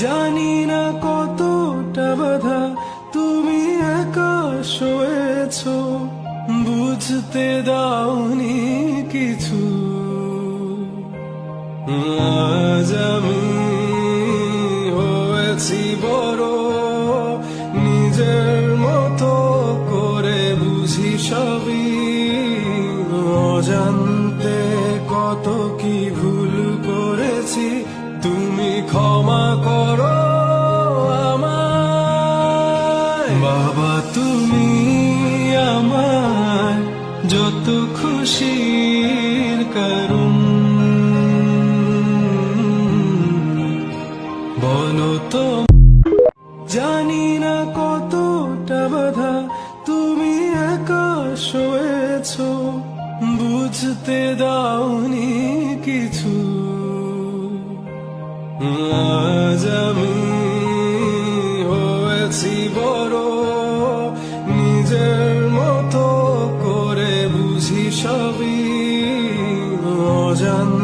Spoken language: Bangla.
জানি না কতটা বাধা তুমি একা সয়েছো, বুঝতে দাওনি কিছু। আজ আমি হয়েছি বড়, নিজের মতো করে বুঝি সবই। অজান্তে কত কি ভুল করেছি, তুমি ক্ষমা করো আমায়। বাবা তুমি আমার যত খুশির কারণ, বলো তো। জানি না কতটা বাধা তুমি একা সয়েছো, বুঝতে দাওনি কিছু। আজ আমি হয়েছি বড়, নিজের মতো করে বুঝি সবই। অজান্তে